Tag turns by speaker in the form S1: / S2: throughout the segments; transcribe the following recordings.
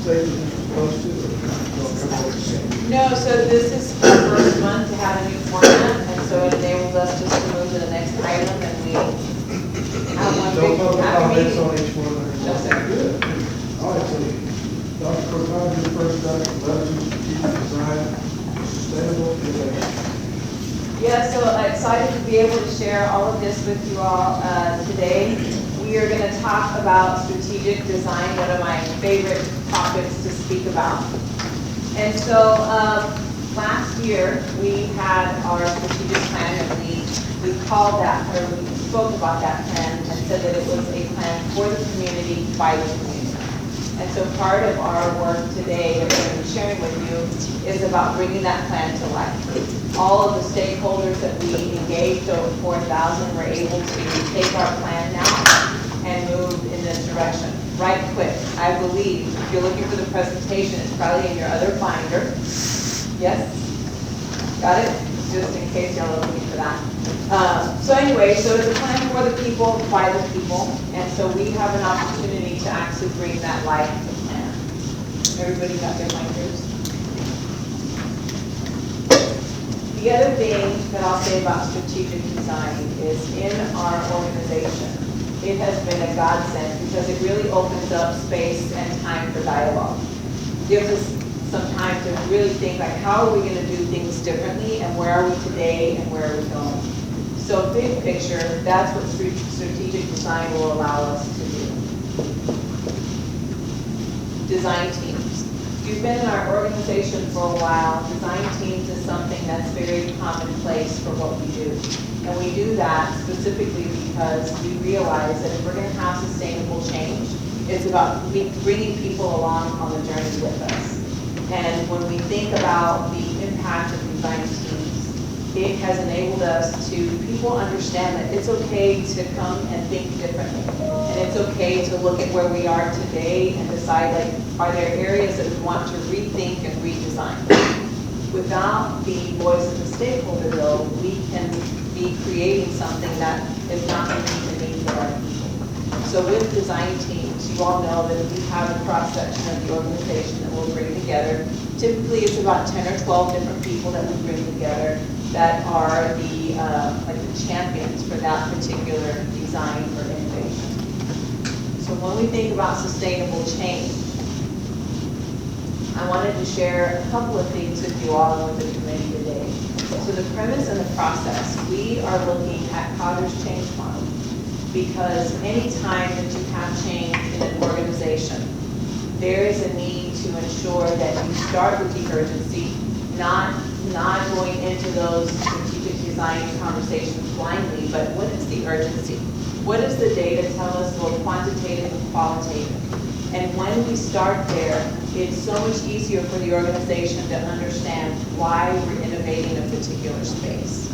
S1: stages you're supposed to, or don't know what you're saying?
S2: No, so this is the first month to have a new format, and so it enables us just to move to the next item, and we have one
S1: No
S2: big
S1: public
S2: happy
S1: comments
S2: meeting.
S1: on each one?
S2: No, sir.
S1: Good. All right, so Dr. Cortana, your first introduction, leveraging strategic design, sustainable innovation.
S2: Yeah, so excited to be able to share all of this with you all today. We are going to talk about strategic design, one of my favorite topics to speak about. And so last year we had our strategic plan, and we called that, or we spoke about that plan and said that it was a plan for the community, by the community. And so part of our work today that we're going to be sharing with you is about bringing that plan to life. All of the stakeholders that we engaged, over 4,000, were able to take our plan now and move in this direction. Right quick, I believe, if you're looking for the presentation, it's probably in your other binder. Yes? Got it? Just in case y'all are looking for that. So anyway, so it's a plan for the people, by the people, and so we have an opportunity to actually bring that life to plan. Everybody got their binders? The other thing that I'll say about strategic design is in our organization, it has been a godsend because it really opens up space and time for dialogue. Gives us some time to really think, like, how are we going to do things differently, and where are we today, and where are we going? So big picture, that's what strategic design will allow us to do. Design teams. If you've been in our organization for a while, design teams is something that's very commonplace for what we do. And we do that specifically because we realize that if we're going to have sustainable change, it's about bringing people along on the journey with us. And when we think about the impact of design teams, it has enabled us to, people understand that it's okay to come and think differently. And it's okay to look at where we are today and decide, like, are there areas that we want to rethink and redesign? Without the voice of the stakeholder, though, we can be creating something that is not going to meet the needs of our people. So with design teams, you all know that we have a cross-section of the organization that we'll bring together. Typically, it's about 10 or 12 different people that we bring together that are the like the champions for that particular design or innovation. So when we think about sustainable change, I wanted to share a couple of things with you all and with the committee today. So the premise and the process, we are looking at Cotter's change model, because any time that you have change in an organization, there is a need to ensure that you start with the urgency, not going into those strategic design conversations blindly, but what is the urgency? What does the data tell us, both quantitative and qualitative? And when we start there, it's so much easier for the organization to understand why we're innovating a particular space.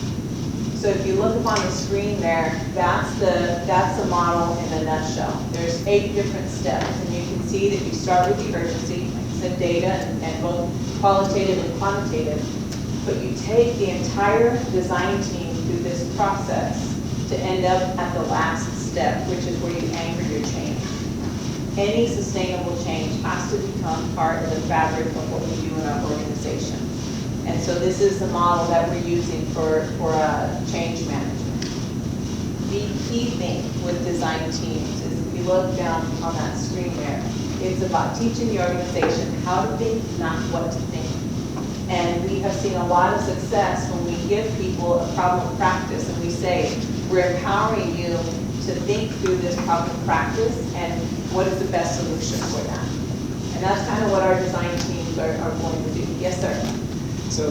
S2: So if you look up on the screen there, that's the model in a nutshell. There's 8 different steps, and you can see that you start with the urgency, like I said, data, and both qualitative and quantitative. But you take the entire design team through this process to end up at the last step, which is where you anchor your change. Any sustainable change has to become part of the fabric of what we do in our organization. And so this is the model that we're using for change management. The key thing with design teams is, if you look down on that screen there, it's about teaching the organization how to think, not what to think. And we have seen a lot of success when we give people a problem of practice and we say, we're empowering you to think through this problem of practice and what is the best solution for that. And that's kind of what our design teams are going to do. Yes, sir?
S3: So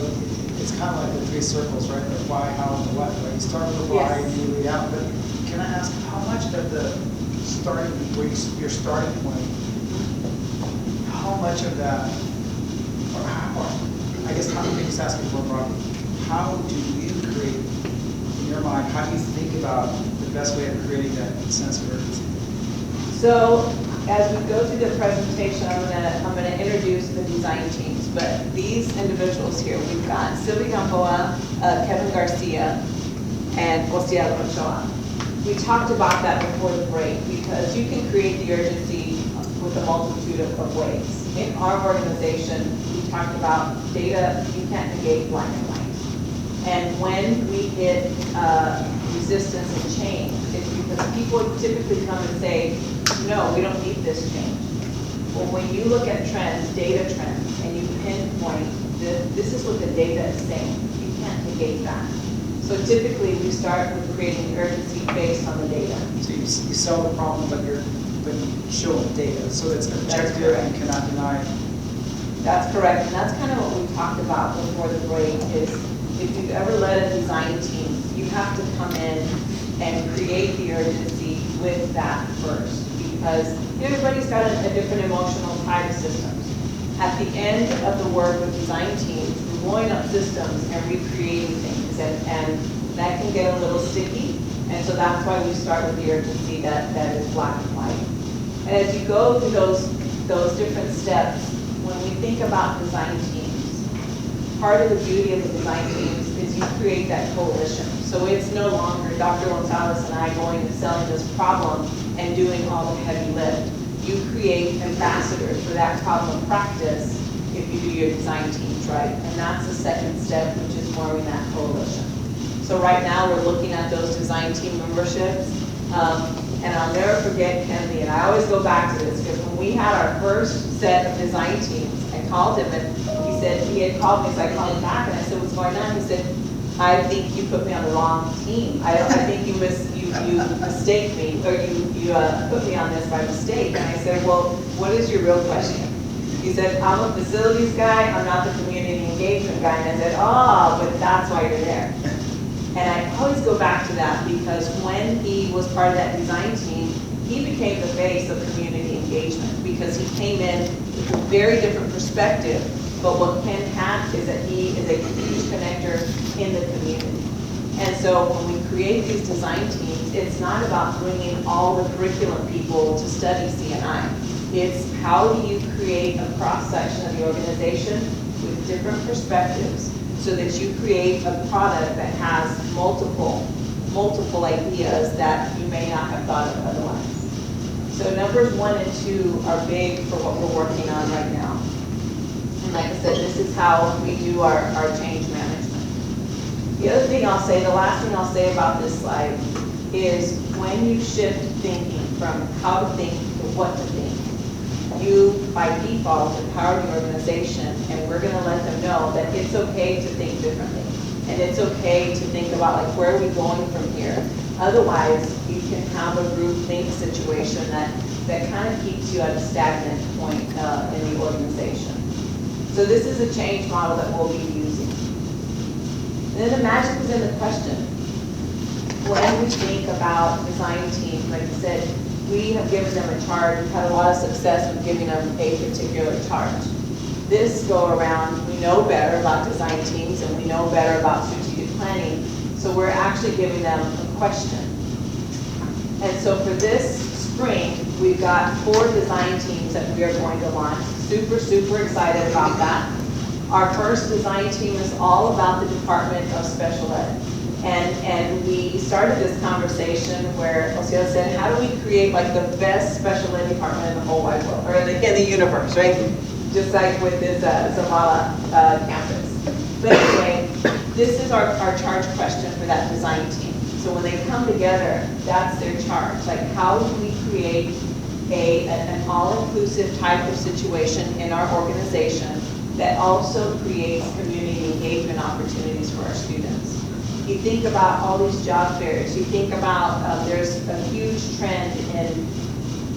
S3: it's kind of like the 3 circles, right? The why, how, and the what. Right? You start with the why,
S2: Yes.
S3: you lead out. But can I ask, how much of the starting, where your starting point, how much of that, or how, I guess how many just asking more broadly, how do you create, in your mind, how do you think about the best way of creating that sense of urgency?
S2: So as we go through the presentation, I'm gonna introduce the design teams, but these individuals here, we've got Sylvie Gamboa, Kevin Garcia, and Osiel Ochoa. We talked about that before the break, because you can create the urgency with a multitude of ways. In our organization, we talked about data, you can't negate black and white. And when we hit resistance and change, it's because people typically come and say, no, we don't need this change. Well, when you look at trends, data trends, and you pinpoint, this is what the data is saying, you can't negate that. So typically, we start with creating urgency based on the data.
S3: So you sell the problem, but you show the data, so it's objective and you cannot deny it.
S2: That's correct, and that's kind of what we talked about before the break, is if you've ever led a design team, you have to come in and create the urgency with that first, because everybody's got a different emotional tie to systems. At the end of the work with design teams, we're blowing up systems and recreating things, and that can get a little sticky, and so that's why we start with the urgency that is black and white. And as you go through those different steps, when we think about design teams, part of the beauty of the design teams is you create that coalition. So it's no longer Dr. Gonzalez and I going and selling this problem and doing all the heavy lift. You create ambassadors for that problem practice if you do your design teams right. And that's the second step, which is forming that coalition. So right now we're looking at those design team memberships. And I'll never forget Kennedy, and I always go back to this, because when we had our first set of design teams, I called him and he said, he had called me, so I called him back and I said, what's going on? He said, I think you put me on the wrong team. I think you mistake me, or you put me on this by mistake. And I said, well, what is your real question? He said, I'm a facilities guy, I'm not the community engagement guy. And I said, oh, but that's why you're there. And I always go back to that, because when he was part of that design team, he became the face of community engagement, because he came in with a very different perspective. But what Ken had is that he is a huge connector in the community. And so when we create these design teams, it's not about bringing all the curriculum people to study C&I. It's how do you create a cross-section of the organization with different perspectives, so that you create a product that has multiple ideas that you may not have thought of otherwise. So numbers 1 and 2 are big for what we're working on right now. And like I said, this is how we do our change management. The other thing I'll say, the last thing I'll say about this slide, is when you shift thinking from how to think to what to think, you, by default, empower the organization, and we're going to let them know that it's okay to think differently. And it's okay to think about, like, where are we going from here? Otherwise, you can have a group think situation that kind of keeps you at a stagnant point in the organization. So this is a change model that we'll be using. And then the magic is in the question. When we think about design teams, like I said, we have given them a charge. We've had a lot of success with giving them a particular charge. This go around, we know better about design teams and we know better about strategic planning, so we're actually giving them a question. And so for this spring, we've got 4 design teams that we are going to launch. Super, super excited about that. Our first design team is all about the Department of Special Ed. And we started this conversation where Osceola said, how do we create like the best special ed department in the whole wide world, or in the universe, right? Just like with this Zavala campus. But anyway, this is our charge question for that design team. So when they come together, that's their charge. Like, how do we create an all-inclusive type of situation in our organization that also creates community engagement opportunities for our students? You think about all these job fairs, you think about there's a huge trend in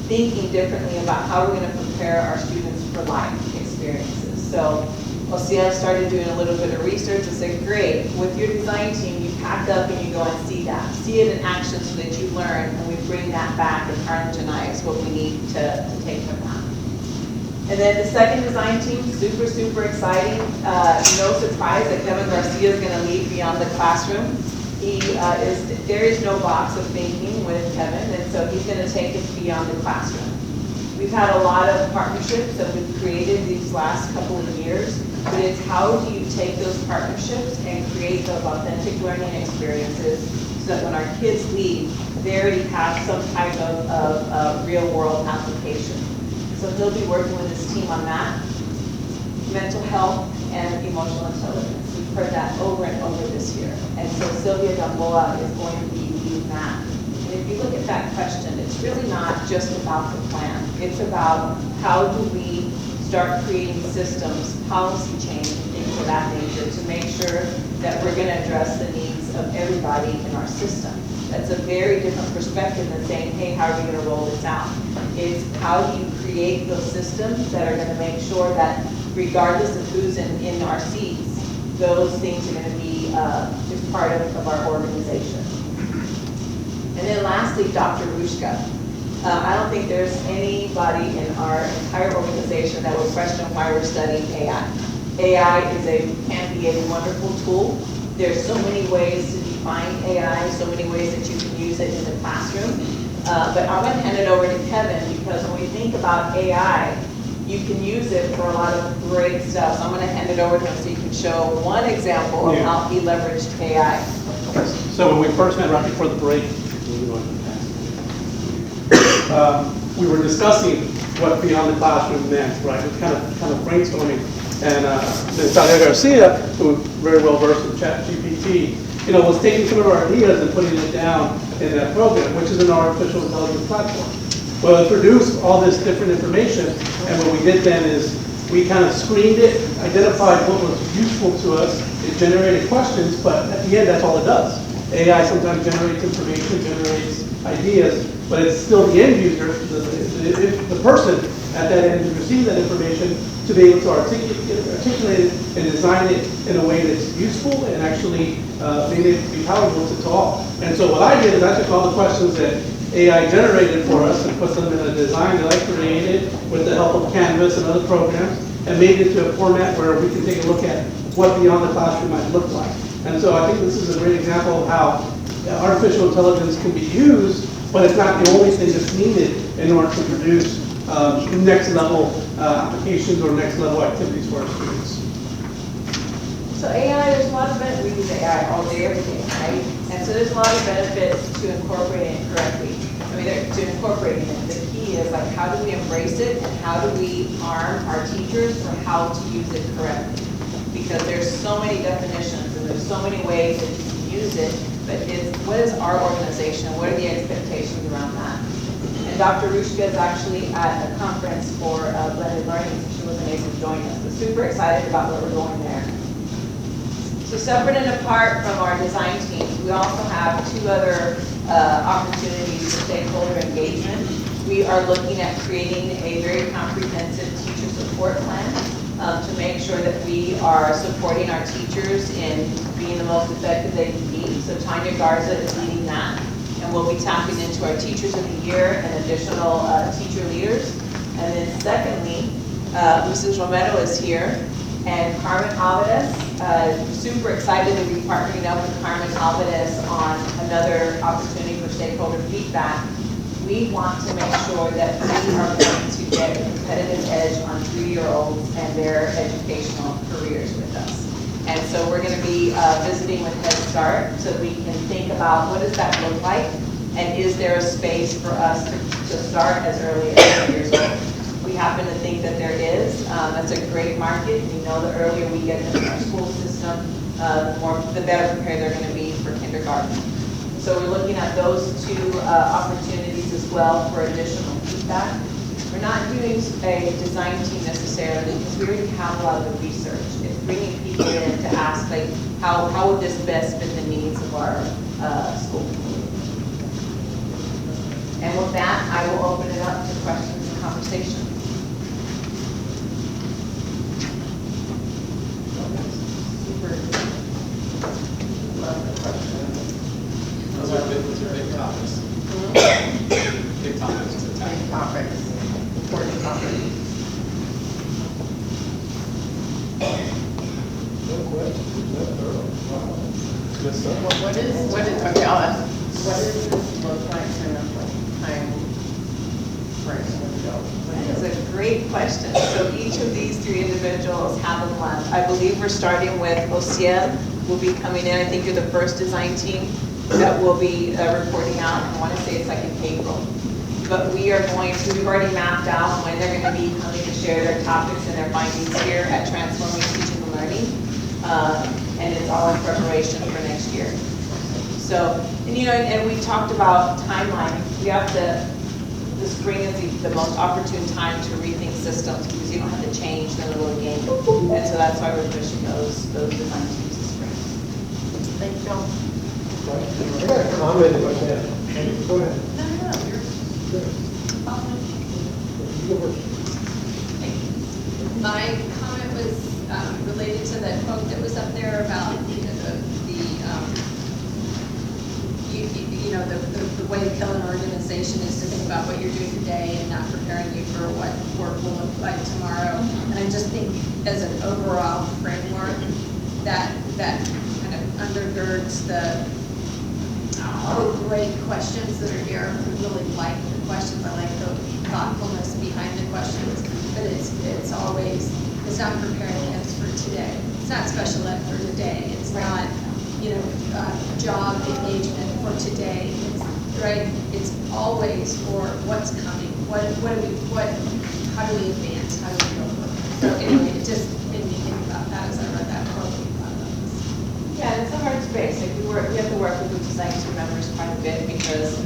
S2: thinking differently about how we're going to prepare our students for life experiences. So Osceola started doing a little bit of research and said, great, with your design team, you pack up and you go and see that. See it in action so that you learn, and we bring that back and harmonize what we need to take from that. And then the second design team, super, super exciting. No surprise that Kevin Garcia is going to lead beyond the classroom. There is no box of thinking with Kevin, and so he's going to take us beyond the classroom. We've had a lot of partnerships that we've created these last couple of years, but it's how do you take those partnerships and create those authentic learning experiences so that when our kids leave, they already have some type of real world application. So he'll be working with his team on that. Mental health and emotional intelligence. We've heard that over and over this year. And so Sylvia Gamboa is going to be leading that. And if you look at that question, it's really not just about the plan. It's about how do we start creating systems, policy change, and things of that nature to make sure that we're going to address the needs of everybody in our system. That's a very different perspective than saying, hey, how are we going to roll this out? It's how do you create those systems that are going to make sure that regardless of who's in our seats, those things are going to be just part of our organization. And then lastly, Dr. Rushka. I don't think there's anybody in our entire organization that would question why we're studying AI. AI can be a wonderful tool. There's so many ways to define AI, so many ways that you can use it in the classroom. But I'm going to hand it over to Kevin because when we think about AI, you can use it for a lot of great stuff. So I'm going to hand it over to him so you can show one example of how he leveraged AI.
S4: So when we first met right before the break, we were discussing what beyond the classroom meant, right? We're kind of brainstorming. And then Sadia Garcia, who's very well versed in ChatGPT, was taking some of our ideas and putting it down in that program, which is an artificial intelligence platform. Well, it produced all this different information, and what we did then is we kind of screened it, identified what was useful to us. It generated questions, but at the end, that's all it does. AI sometimes generates information, generates ideas, but it's still the end user, the person at that end who receives that information to be able to articulate it and design it in a way that's useful and actually made it be palatable to all. And so what I did is I took all the questions that AI generated for us and put them in a design that I created with the help of Canvas and other programs and made it into a format where we can take a look at what beyond the classroom might look like. And so I think this is a great example of how artificial intelligence can be used, but it's not the only thing that's needed in order to produce next level applications or next level activities for our students.
S2: So AI, there's a lot of benefits. We use AI all day, every day, right? And so there's a lot of benefits to incorporating it correctly. To incorporating it. The key is like, how do we embrace it and how do we arm our teachers for how to use it correctly? Because there's so many definitions and there's so many ways that you can use it, but what is our organization? What are the expectations around that? And Dr. Rushka is actually at a conference for blended learning, so she wasn't able to join us, but super excited about where we're going there. So separate and apart from our design teams, we also have two other opportunities for stakeholder engagement. We are looking at creating a very comprehensive teacher support plan to make sure that we are supporting our teachers in being the most effective they can be. So Tanya Garza is leading that, and we'll be tapping into our Teachers of the Year and additional teacher leaders. And then secondly, Mrs. Romero is here, and Carmen Alvarez, super excited to be partnering up with Carmen Alvarez on another opportunity for stakeholder feedback. We want to make sure that we are going to get a competitive edge on 3-year-olds and their educational careers with us. And so we're going to be visiting with Head Start so that we can think about what does that look like, and is there a space for us to start as early as 10 years old. We happen to think that there is. That's a great market. We know the earlier we get them in our school system, the better prepared they're going to be for kindergarten. So we're looking at those two opportunities as well for additional feedback. We're not doing a design team necessarily because we already have a lot of the research. It's bringing people in to ask, like, how would this best fit the needs of our school community? And with that, I will open it up to questions and conversation. Super. Love the question.
S5: Those are big topics. Big topics to tackle.
S2: Big topics. Important topics.
S1: No questions, that thorough. Wow. Good stuff.
S6: What does this look like in a time frame window?
S2: That is a great question. So each of these 3 individuals have a month. I believe we're starting with Osiel, will be coming in. I think you're the first design team that will be reporting out. I want to say it's like in April. but we are going to, we've already mapped out when they're gonna be coming to share their topics and their findings here at Transforming Teaching and Learning. And it's all in preparation for next year. So, and you know, and we talked about timeline. We have the spring is the most opportune time to rethink systems because you don't have to change them a little game. And so that's why we're pushing those design teams this spring.
S6: Thank you, Bill.
S1: I got a comment if I can. Go ahead.
S7: My comment was related to that quote that was up there about, you know, the way to kill an organization is to think about what you're doing today and not preparing you for what work will look like tomorrow. And I just think as an overall framework, that kind of undergirds the great questions that are here. I really like the questions. I like the thoughtfulness behind the questions. But it's always, it's not preparing kids for today. It's not special ed for today. It's not, you know, job engagement for today. It's always for what's coming. How do we advance? How do we go forward? So anyway, it just made me think about that as I read that quote.
S2: Yeah, it's a hard space. Like we have to work with the design team members quite a bit because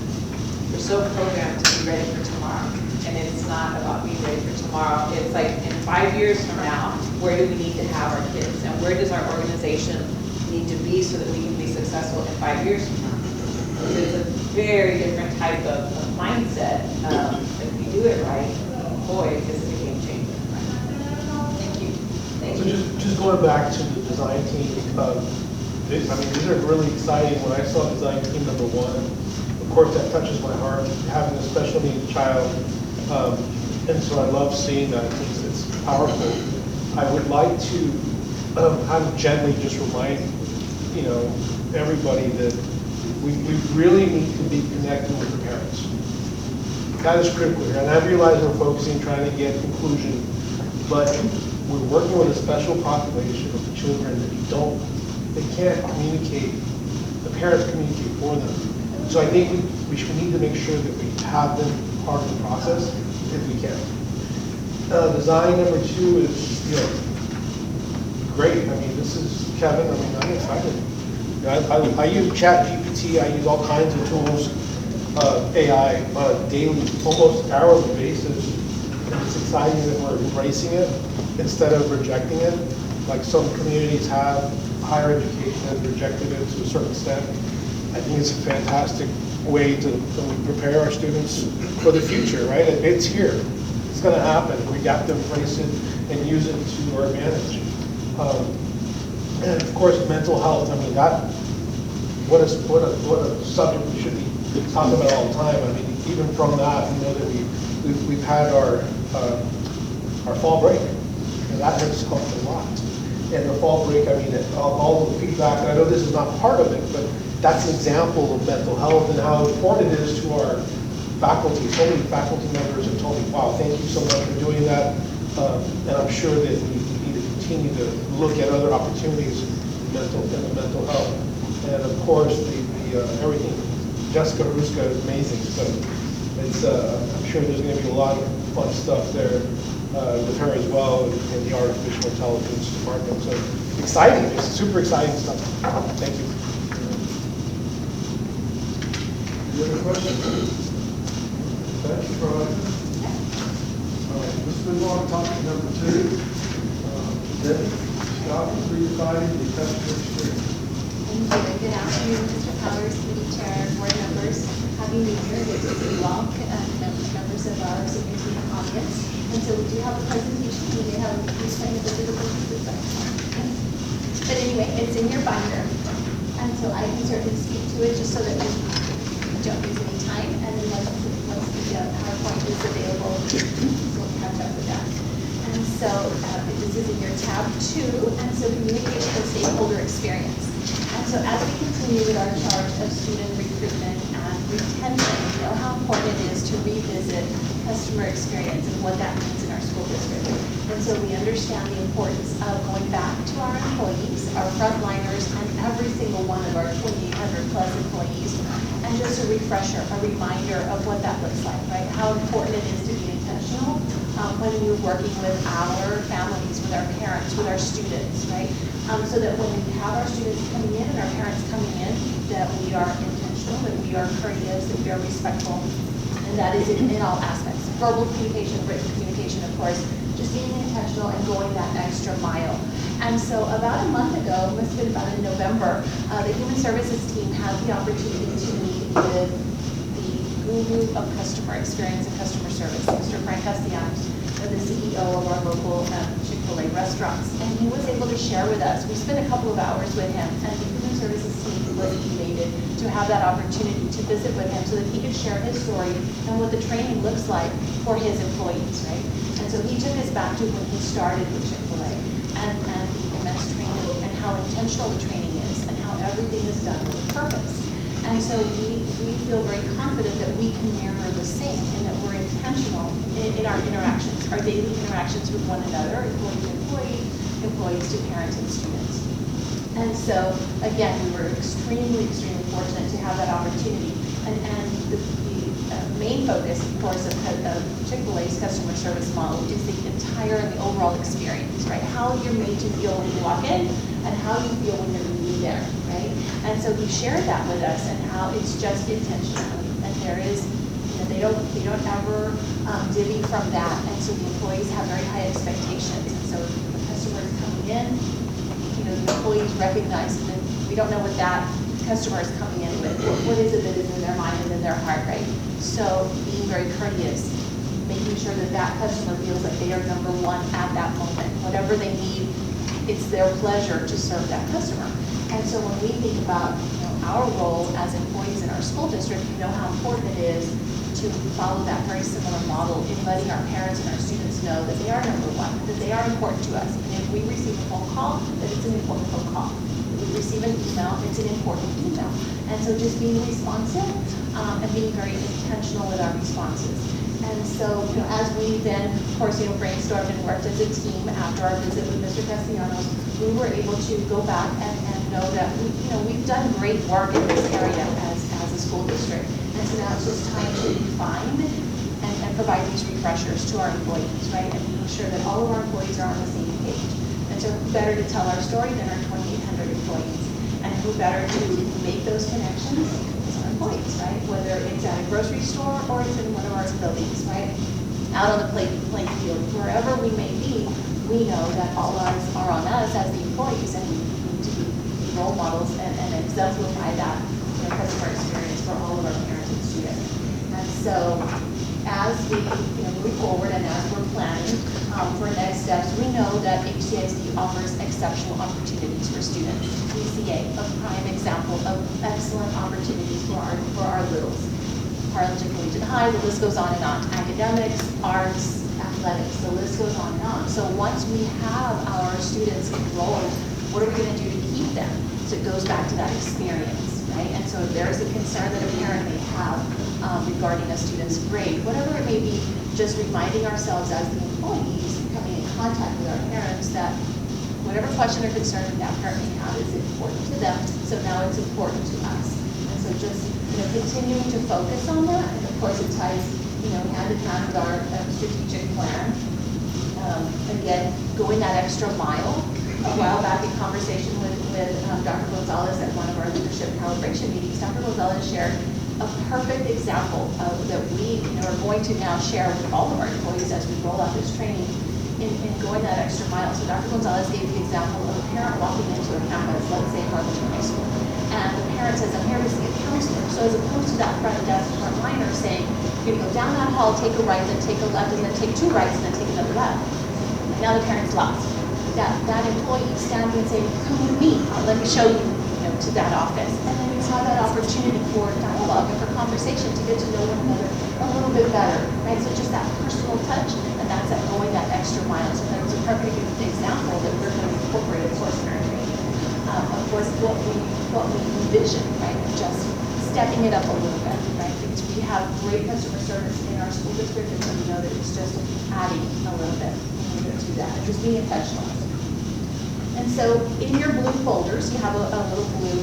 S2: we're so programmed to be ready for tomorrow. And it's not about being ready for tomorrow. It's like in 5 years from now, where do we need to have our kids? And where does our organization need to be so that we can be successful in 5 years from now? It's a very different type of mindset. If you do it right, boy, this is a game changer. Thank you. Thank
S8: So
S2: you.
S8: just going back to the design team, I mean, these are really exciting. When I saw design team number 1, of course, that touches my heart, having a special needs child. And so I love seeing that. It's powerful. I would like to kind of gently just remind, you know, everybody that we really need to be connecting with the parents. That is critical here. And I realize we're focusing, trying to get conclusion, but we're working with a special population of children that they can't communicate, the parents communicate for them. So I think we need to make sure that we have them part of the process if we can. Design number 2 is, you know, great. I mean, this is Kevin. I mean, I'm excited. You know, I use ChatGPT. I use all kinds of tools, AI on a daily, almost hourly basis. And it's exciting that we're embracing it instead of rejecting it, like some communities have. Higher education has rejected it to a certain extent. I think it's a fantastic way to prepare our students for the future, right? It's here. It's going to happen. We got to embrace it and use it to our advantage. And of course, mental health. I mean, what a subject we should be talking about all the time. I mean, even from that, we know that we've had our fall break, and that has helped a lot. And the fall break, I mean, all the feedback. And I know this is not part of it, but that's an example of mental health and how important it is to our faculty. So many faculty members have told me, wow, thank you so much for doing that. And I'm sure that we need to continue to look at other opportunities in the mental health. And of course, the everything, Jessica Haruska is amazing. So it's, I'm sure there's going to be a lot of fun stuff there with her as well in the artificial intelligence department. So exciting, it's super exciting stuff. Thank you.
S1: Any other questions? Thank you, Brian. All right, let's move on to topic number 2. Debbie, Scott will be defining the customer experience.
S9: Thank you. Good afternoon, Mr. Powers, Committee Chair, board members. Happy New Year. Good to see you all, members of our senior team audience. And so we do have a presentation. We may have these technical difficulties. But anyway, it's in your binder. And so I can certainly speak to it just so that we don't lose any time. And then once the PowerPoint is available, we'll catch up with that. And so this is in your tab 2. And so communication and stakeholder experience. And so as we continue with our charge of student recruitment and retention, we know how important it is to revisit customer experience and what that means in our school district. And so we understand the importance of going back to our employees, our frontliners, and every single one of our 2,800 plus employees, and just a refresher, a reminder of what that looks like, right? How important it is to be intentional when we're working with our families, with our parents, with our students, right? So that when we have our students coming in and our parents coming in, that we are intentional, that we are courteous, that we are respectful, and that is in all aspects. Verbal communication, written communication, of course, just being intentional and going that extra mile. And so about a month ago, it must have been about in November, the Human Services team had the opportunity to meet with the guru of customer experience and customer service, Mr. Frank Castellanos, the CEO of our local Chick-fil-A restaurants. And he was able to share with us, we spent a couple of hours with him, and the Human Services team was elated to have that opportunity to visit with him so that he could share his story and what the training looks like for his employees, right? And so he took us back to when he started with Chick-fil-A and the immense training and how intentional the training is and how everything is done with purpose. And so we feel very confident that we can mirror the same and that we're intentional in our interactions, our daily interactions with one another, employee to employee, employees to parents and students. And so, again, we were extremely, extremely fortunate to have that opportunity. And the main focus, of course, of Chick-fil-A's customer service model is the entire and the overall experience, right? How you're made to feel when you walk in and how you feel when you're leaving there, right? And so he shared that with us and how it's just intentional. And there is, they don't ever divvy from that. And so the employees have very high expectations. And so the customer is coming in, the employees recognize that we don't know what that customer is coming in with. What is it that is in their mind and in their heart, right? So being very courteous, making sure that that customer feels like they are number one at that moment. Whatever they need, it's their pleasure to serve that customer. And so when we think about our role as employees in our school district, we know how important it is to follow that very similar model in letting our parents and our students know that they are number one, that they are important to us. And if we receive a phone call, that it's an important phone call. If we receive an email, it's an important email. And so just being responsive and being very intentional with our responses. And so, as we then, of course, brainstormed and worked as a team after our visit with Mr. Castellanos, we were able to go back and know that we've done great work in this area as a school district. And so now it's just time to refine and provide these refreshers to our employees, right? And making sure that all of our employees are on the same page. And so who better to tell our story than our 2,800 employees? And who better to make those connections? Employees, right? Whether it's at a grocery store or it's in one of our buildings, right? Out on the playing field, wherever we may be, we know that all eyes are on us as the employees, and we need to be role models and exemplify that customer experience for all of our parents and students. And so, as we move forward and as we're planning for next steps, we know that HCISD offers exceptional opportunities for students. PCA, a prime example of excellent opportunities for our littles. Harlingen Collegiate High, the list goes on and on. Academics, arts, athletics, the list goes on and on. So once we have our students enrolled, what are we going to do to keep them? So it goes back to that experience, right? And so if there is a concern that a parent may have regarding a student's grade, whatever it may be, just reminding ourselves as the employees coming in contact with our parents that whatever question or concern that parent may have is important to them, so now it's important to us. And so just continuing to focus on that, and of course it ties hand in hand with our strategic plan. Again, going that extra mile. A while back in conversation with Dr. Gonzalez at one of our leadership calibration meetings, Dr. Gonzalez shared a perfect example that we are going to now share with all of our employees as we roll out this training in going that extra mile. So Dr. Gonzalez gave the example of a parent walking into a campus, let's say Harlingen High School, and the parent says, I'm here to see a counselor. So as opposed to that front desk frontliner saying, you're going to go down that hall, take a right, then take a left, and then take two rights, and then take another left. Now the parent's lost. That employee standing and saying, come with me, let me show you, to that office. And then you have that opportunity for dialogue and for conversation to get to know one another a little bit better, right? So just that personal touch, and that's that going that extra mile. So that was a perfect example that we're going to incorporate, of course, in our training. Of course, what we envision, right? Just stepping it up a little bit, right? Because we have great customer service in our school district, and so we know that it's just adding a little bit to that, and just being intentional. And so in your blue folders, you have a little blue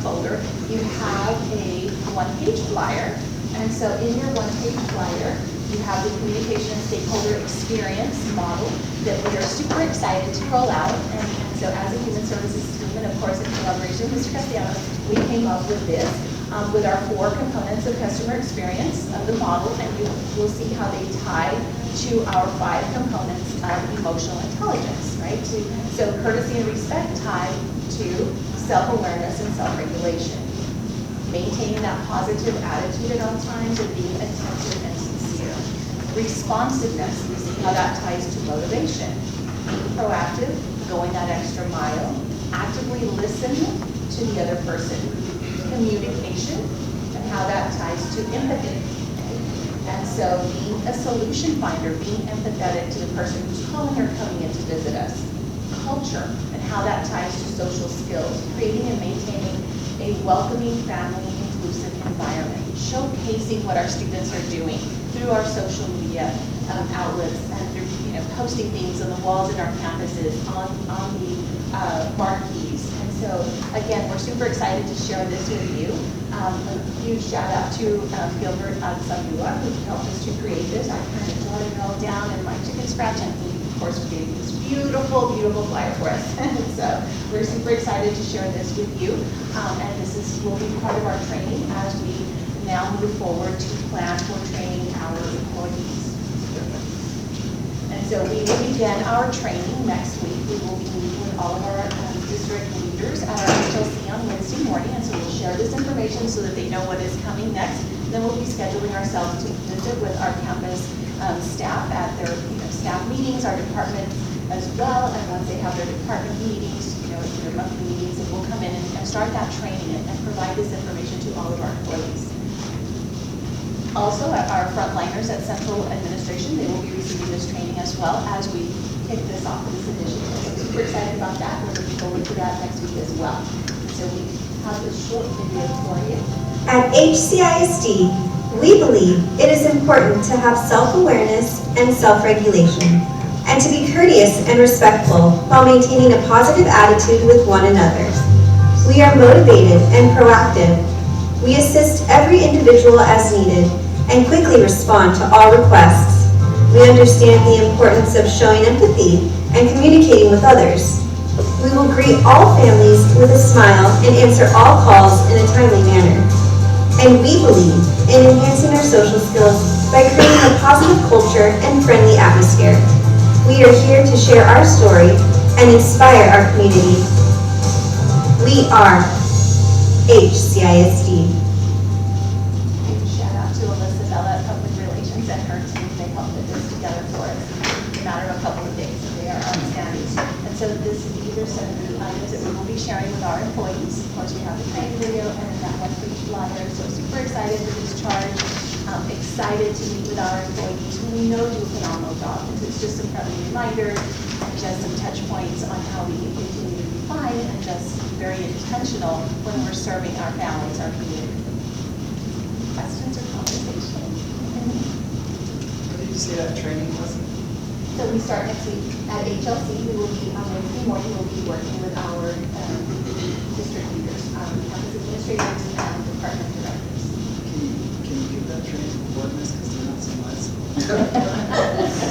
S9: folder. You have a
S2: one-page flyer. And so in your one-page flyer, you have the communication and stakeholder experience model that we are super excited to roll out. And so as a human services team, and of course in collaboration with Mr. Castellanos, we came up with this with our 4 components of customer experience of the model, and you will see how they tie to our 5 components of emotional intelligence, right? So courtesy and respect tied to self-awareness and self-regulation. Maintaining that positive attitude at all times and being attentive and sincere. Responsiveness, we see how that ties to motivation. Being proactive, going that extra mile, actively listening to the other person. Communication, and how that ties to empathy. And so being a solution finder, being empathetic to the person who's calling or coming in to visit us. Culture, and how that ties to social skills, creating and maintaining a welcoming, family, inclusive environment, showcasing what our students are doing through our social media outlets and through posting things on the walls in our campuses, on the marquees. And so again, we're super excited to share this with you. A huge shout out to Gilbert Samua, who helped us to create this. I kind of jotted it all down in my chicken scratch, and he, of course, created this beautiful, beautiful flyer for us. So we're super excited to share this with you. And this will be part of our training as we now move forward to plan for training our employees. And so we will begin our training next week. We will be meeting with all of our district leaders at our HLC on Wednesday morning. And so we'll share this information so that they know what is coming next. Then we'll be scheduling ourselves to visit with our campus staff at their staff meetings, our department as well. And once they have their department meetings, their monthly meetings, and we'll come in and start that training and provide this information to all of our employees. Also, our frontliners at Central Administration, they will be receiving this training as well as we kick this off with this initiative. So we're super excited about that. We're looking forward to that next week as well. So we have this short video for you.
S10: At HCISD, we believe it is important to have self-awareness and self-regulation, and to be courteous and respectful while maintaining a positive attitude with one another. We are motivated and proactive. We assist every individual as needed and quickly respond to all requests. We understand the importance of showing empathy and communicating with others. We will greet all families with a smile and answer all calls in a timely manner. And we believe in enhancing our social skills by creating a positive culture and friendly atmosphere. We are here to share our story and inspire our community. We are HCISD.
S2: Shout out to Alyssa Bella at Public Relations and her team. They helped put this together for us in a matter of a couple of days, so they are outstanding. And so these are some of the items that we will be sharing with our employees. Of course, we have the training video and then that one-page flyer. So super excited for this charge. Excited to meet with our employees who we know do a phenomenal job. It's just some friendly reminders and just some touch points on how we can continue to refine and just be very intentional when we're serving our families, our community. Questions or conversations?
S3: What did you say that training was?
S2: So we start next week at HLC. We will be on Wednesday morning. We'll be working with our district leaders, campus administrators, and department directors.
S3: Can you give that training to boardness because they're not so nice?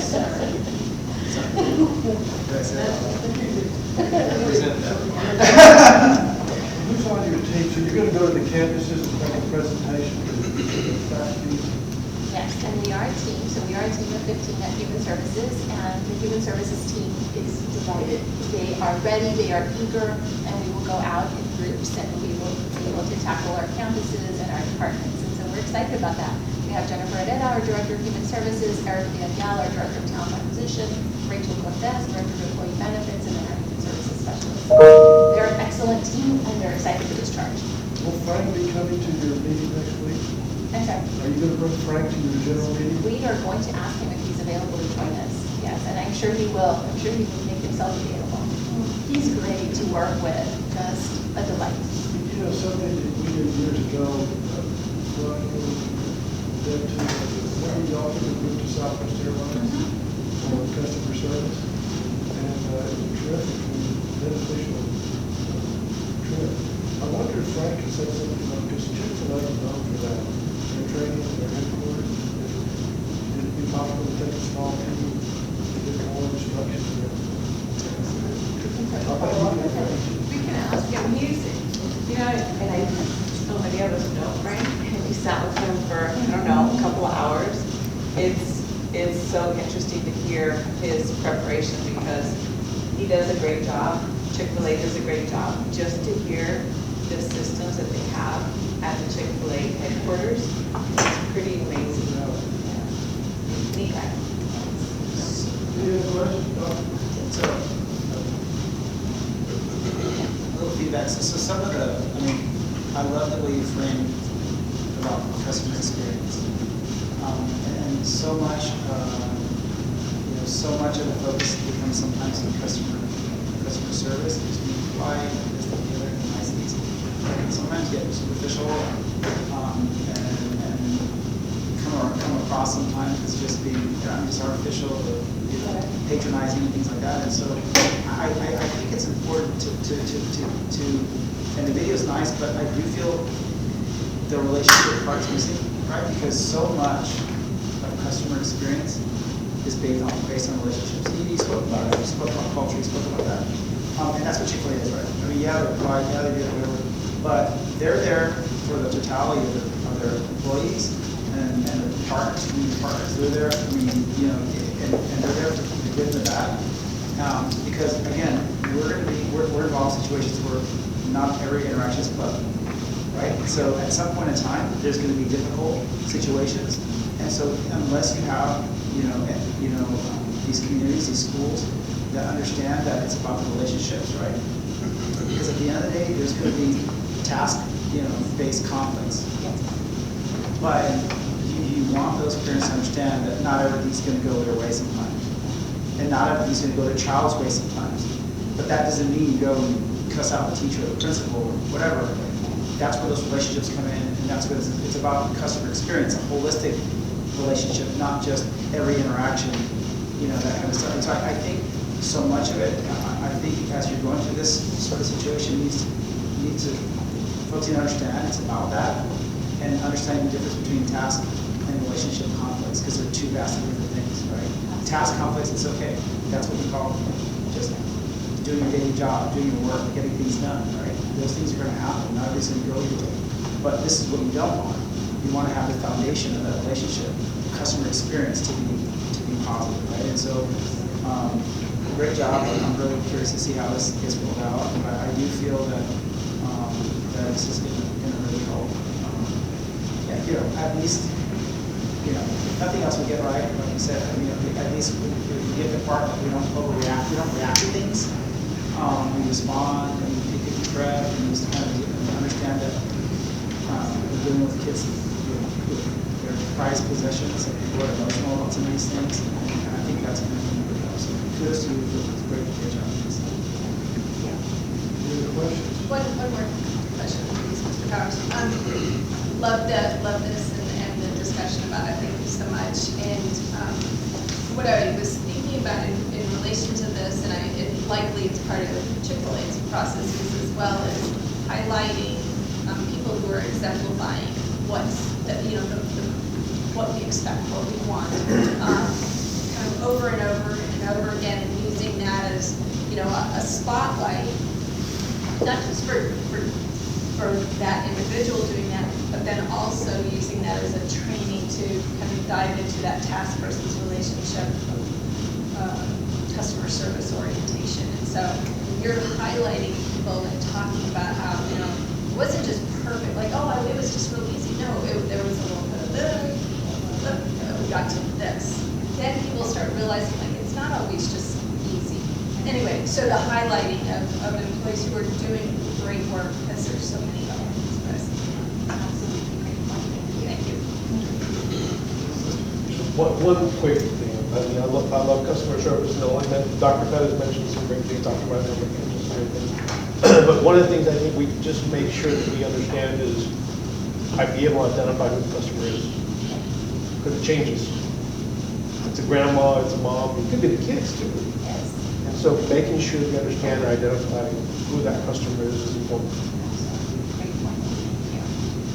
S3: Sorry. Did I say that?
S5: Present that.
S1: Who's on your team? So you're going to go to the campuses and make a presentation to the faculty?
S2: Yes, and we are a team. So we are a team of 15 at Human Services, and the Human Services team is divided. They are ready, they are eager, and we will go out in groups, and we will be able to tackle our campuses and our departments. And so we're excited about that. We have Jennifer Herrera, our Director of Human Services, Eric Villarreal, our Director of Talent Acquisition, Rachel Cortez, Director of Employee Benefits, and then our Human Services Specialist. They're an excellent team, and they're excited for this charge.
S1: Will Frank be coming to your meeting next week?
S2: Okay.
S1: Are you going to bring Frank to your general meeting?
S2: We are going to ask him if he's available to join us. Yes, and I'm sure he will. I'm sure he will make himself available. He's great to work with, just a delight.
S1: Something that we did years ago, when we offered to move to Southwest Airlines for customer service. And it was a terrific and beneficial trip. I wonder if Frank has said something about, because Chick-fil-A is known for
S2: his preparation because he does a great job. Chick-fil-A does a great job. Just to hear the systems that they have at the Chick-fil-A headquarters, it's pretty amazing. Yeah. Neat guy.
S1: Any other questions, Doctor?
S3: So, a little feedback. So some of the, I mean, I love the way you framed about customer experience. And so much, so much of the focus becomes sometimes on customer service, just being polite, this, that, the other, and niceties. And sometimes get superficial, and come across sometimes as just being, just artificial, or, patronizing and things like that. And so I think it's important to, and the video is nice, but I do feel the relationship part's missing, right? Because so much of customer experience is based on relationships. You spoke about it, you spoke about culture, you spoke about that. And that's what Chick-fil-A is, right? I mean, yeah, they're polite, yeah, they do whatever, but they're there for the totality of their employees and their partners, community partners. They're there, I mean, and they're there for the good and the bad. Because again, we're involved in situations where not every interaction is pleasant, right? So at some point in time, there's going to be difficult situations, and so unless you have, these communities, these schools that understand that it's about the relationships, right? Because at the end of the day, there's going to be task-based conflicts, but you want those parents to understand that not everything's going to go their way sometimes, and not everything's going to go their child's way sometimes. But that doesn't mean you go and cuss out the teacher or the principal or whatever. That's where those relationships come in, and that's what it's about customer experience, a holistic relationship, not just every interaction, that kind of stuff. And so I think so much of it, I think as you're going through this sort of situation, you need to folks need to understand it's about that, and understanding the difference between task and relationship conflicts, because they're two vastly different things, right? Task conflicts, it's okay. That's what we call just doing your daily job, doing your work, getting things done, right? Those things are going to happen. Not everybody's going to go your way. But this is what you don't want. You want to have the foundation of that relationship, the customer experience to be positive, right? And so, great job. I'm really curious to see how this gets rolled out. But I do feel that that this is going to really help. At least, if nothing else we get right, like you said, at least we get the part that we don't overreact. We don't react to things. We respond and we take a deep breath and just kind of understand that we're dealing with kids with their prized possessions and people are emotional about some of these things. And I think that's going to be really helpful. So kudos to you for a great job.
S1: Any other questions?
S7: One more question, please, Mr. Powers. Love this and the discussion about it. Thank you so much. And what I was thinking about in relation to this, and it likely it's part of Chick-fil-A's processes as well, is highlighting people who are exemplifying what we expect, what we want, kind of over and over and over again, and using that as a spotlight, not just for that individual doing that, but then also using that as a training to kind of dive into that task versus relationship, customer service orientation. And so you're highlighting people and talking about how, it wasn't just perfect, like, it was just real easy. No, there was a little bit of this, we got to this. Then people start realizing, like, it's not always just easy. Anyway, so the highlighting of employees who are doing great work, because there's so many of them. Absolutely great point. Thank you.
S8: One quick thing. I love customer service. Dr. Pettis mentioned some great things, Dr. Martin, just great things. But one of the things I think we just make sure that we understand is be able to identify who the customer is, because it changes. It's a grandma, it's a mom, it could be the kids too. And so making sure we understand and identify who that customer is important.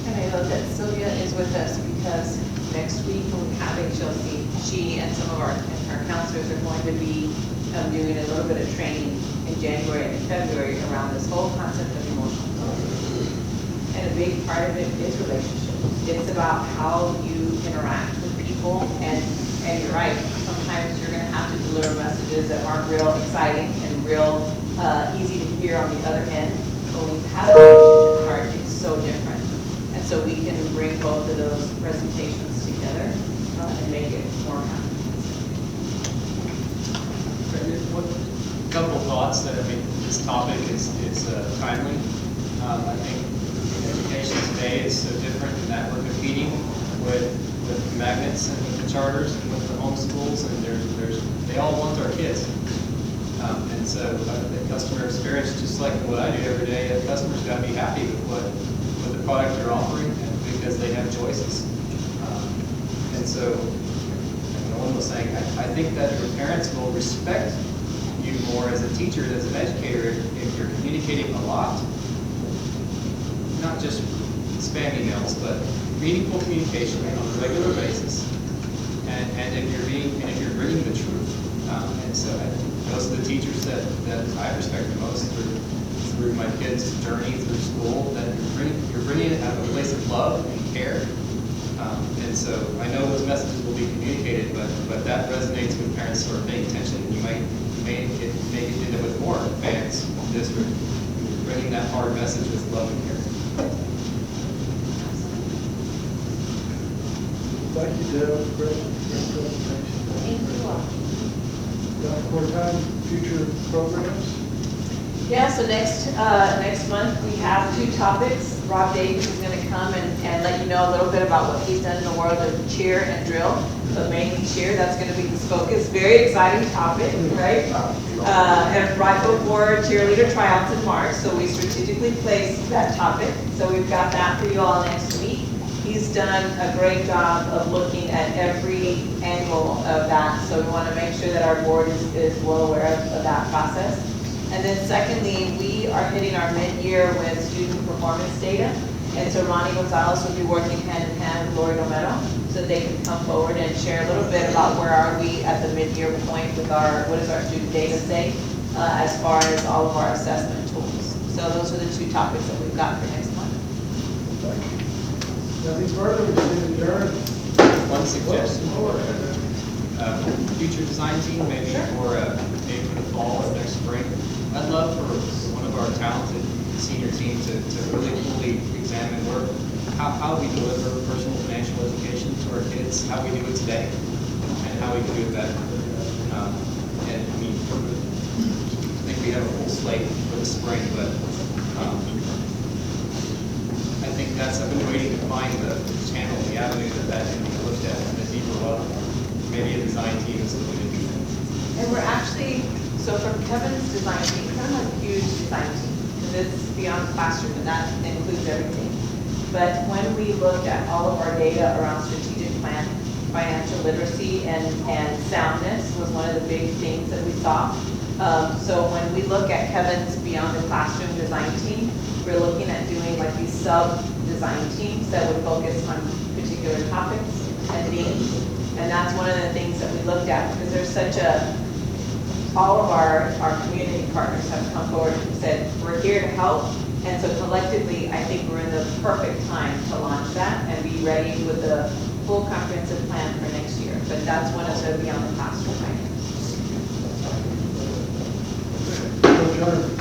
S2: And I love that Sylvia is with us because next week when we have HLC, she and some of our counselors are going to be doing a little bit of training in January and February around this whole concept of emotional intelligence. And a big part of it is relationships. It's about how you interact with people, and you're right, sometimes you're gonna have to deliver messages that aren't real exciting and real easy to hear on the other end. But when you have a digital card, it's so different. And so we can bring both of those presentations together and make it more
S5: A couple of thoughts that I think this topic is timely. I think education today is so different in that we're competing with magnets and with the charters and with the homeschools, and they all want our kids. And so the customer experience, just like what I do every day, the customer's got to be happy with the product they're offering, and because they have choices. And so, Nolan was saying, I think that your parents will respect you more as a teacher, as an educator, if you're communicating a lot, not just spam emails, but meaningful communication on a regular basis, and if you're bringing the truth. And so those are the teachers that I respect the most through my kids' journey through school. That you're bringing it out of a place of love and care. And so I know those messages will be communicated, but that resonates with parents who are paying attention. You may end up with more fans in the district, bringing that hard message with love and care.
S1: Thank you, Deb. Great presentation.
S9: Thank you all.
S1: Dr. Cortine, future programs?
S2: Yeah, so next month we have 2 topics. Rob Davis is going to come and let you know a little bit about what he's done in the world of cheer and drill. So mainly cheer, that's going to be his focus. Very exciting topic, right? And rifle for cheerleader tryouts in March, so we strategically placed that topic. So we've got that for you all next week. He's done a great job of looking at every angle of that, so we want to make sure that our board is well aware of that process. And then secondly, we are hitting our mid-year with student performance data. And so Ronnie Gonzalez will be working hand in hand with Lori Romero so they can come forward and share a little bit about where are we at the mid-year point with what does our student data say as far as all of our assessment tools. So those are the 2 topics that we've got for next month.
S1: Thank you. Nothing further, we can adjourn.
S5: One suggestion for future design team, maybe for the fall or next spring. I'd love for one of our talented senior team to really fully examine how we deliver personal financial education to our kids, how we do it today, and how we can do it better. And I mean, I think we have a full slate for the spring, but I think I've been waiting to find the channel, the avenue that can be looked at at a deeper level. Maybe a design team is the way to do that.
S2: And we're actually, so from Kevin's design team, Kevin has a huge design team, because it's beyond classroom, and that includes everything. But when we looked at all of our data around strategic plan, financial literacy and soundness was one of the big things that we saw. So when we look at Kevin's Beyond the Classroom design team, we're looking at doing like these sub-design teams that would focus on particular topics and themes. And that's one of the things that we looked at, because there's such all of our community partners have come forward and said, we're here to help. And so collectively, I think we're in the perfect time to launch that and be ready with the full comprehensive plan for next year. But that's one of the Beyond the Classroom items.
S1: Adjourn.